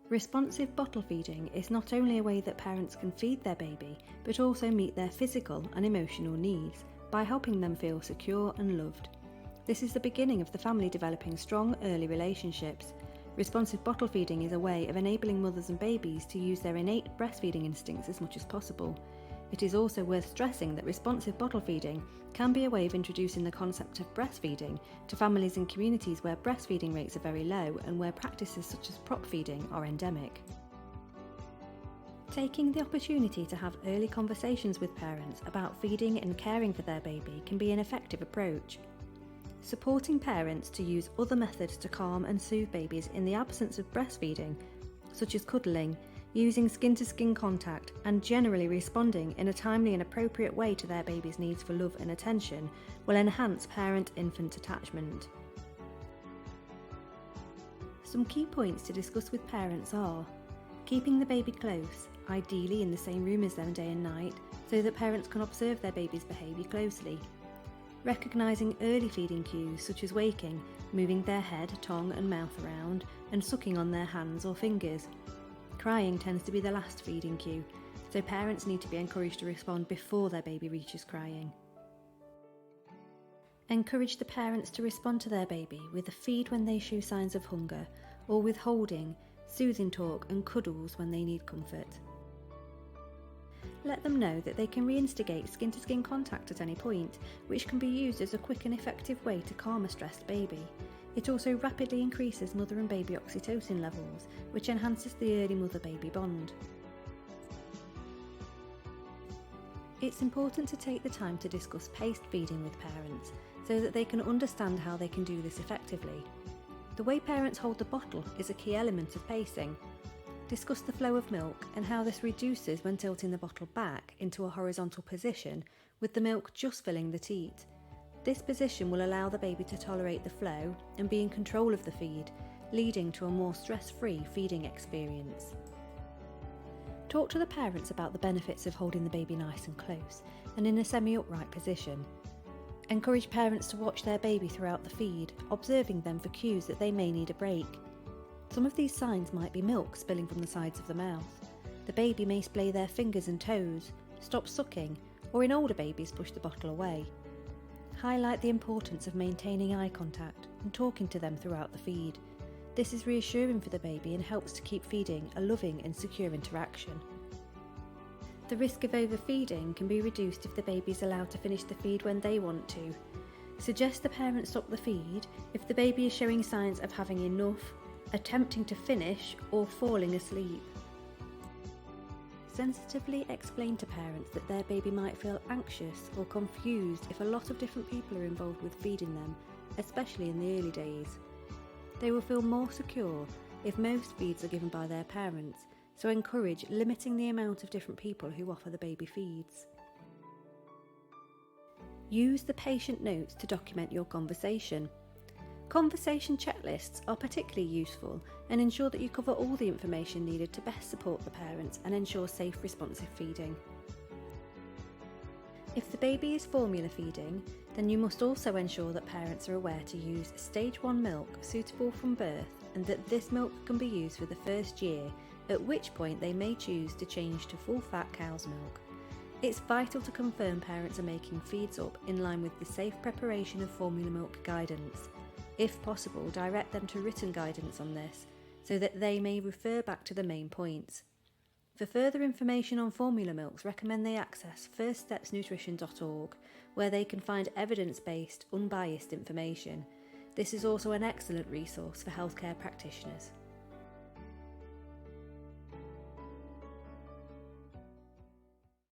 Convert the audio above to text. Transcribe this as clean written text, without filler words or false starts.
Responsive bottle feeding is not only a way that parents can feed their baby, but also meet their physical and emotional needs by helping them feel secure and loved. This is the beginning of the family developing strong early relationships. Responsive bottle feeding is a way of enabling mothers and babies to use their innate breastfeeding instincts as much as possible. It is also worth stressing that responsive bottle feeding can be a way of introducing the concept of breastfeeding to families and communities where breastfeeding rates are very low and where practices such as prop feeding are endemic. Taking the opportunity to have early conversations with parents about feeding and caring for their baby can be an effective approach. Supporting parents to use other methods to calm and soothe babies in the absence of breastfeeding, such as cuddling, using skin-to-skin contact, and generally responding in a timely and appropriate way to their baby's needs for love and attention, will enhance parent-infant attachment. Some key points to discuss with parents are: keeping the baby close, ideally in the same room as them day and night, so that parents can observe their baby's behaviour closely. Recognising early feeding cues such as waking, moving their head, tongue and mouth around, and sucking on their hands or fingers. Crying tends to be the last feeding cue, so parents need to be encouraged to respond before their baby reaches crying. Encourage the parents to respond to their baby with a feed when they show signs of hunger, or with holding, soothing talk and cuddles when they need comfort. Let them know that they can reinstigate skin-to-skin contact at any point, which can be used as a quick and effective way to calm a stressed baby. It also rapidly increases mother and baby oxytocin levels, which enhances the early mother-baby bond. It's important to take the time to discuss paced feeding with parents, so that they can understand how they can do this effectively. The way parents hold the bottle is a key element of pacing. Discuss the flow of milk and how this reduces when tilting the bottle back into a horizontal position, with the milk just filling the teat. This position will allow the baby to tolerate the flow and be in control of the feed, leading to a more stress-free feeding experience. Talk to the parents about the benefits of holding the baby nice and close and in a semi-upright position. Encourage parents to watch their baby throughout the feed, observing them for cues that they may need a break. Some of these signs might be milk spilling from the sides of the mouth. The baby may splay their fingers and toes, stop sucking, or in older babies push the bottle away. Highlight the importance of maintaining eye contact and talking to them throughout the feed. This is reassuring for the baby and helps to keep feeding a loving and secure interaction. The risk of overfeeding can be reduced if the baby is allowed to finish the feed when they want to. Suggest the parent stop the feed if the baby is showing signs of having enough, attempting to finish, or falling asleep. Sensitively explain to parents that their baby might feel anxious or confused if a lot of different people are involved with feeding them, especially in the early days. They will feel more secure if most feeds are given by their parents, so encourage limiting the amount of different people who offer the baby feeds. Use the patient notes to document your conversation. Conversation checklists are particularly useful and ensure that you cover all the information needed to best support the parents and ensure safe, responsive feeding. If the baby is formula feeding, then you must also ensure that parents are aware to use stage 1 milk suitable from birth and that this milk can be used for the first year, at which point they may choose to change to full-fat cow's milk. It's vital to confirm parents are making feeds up in line with the safe preparation of formula milk guidance. If possible, direct them to written guidance on this, so that they may refer back to the main points. For further information on formula milks, recommend they access firststepsnutrition.org, where they can find evidence-based, unbiased information. This is also an excellent resource for healthcare practitioners.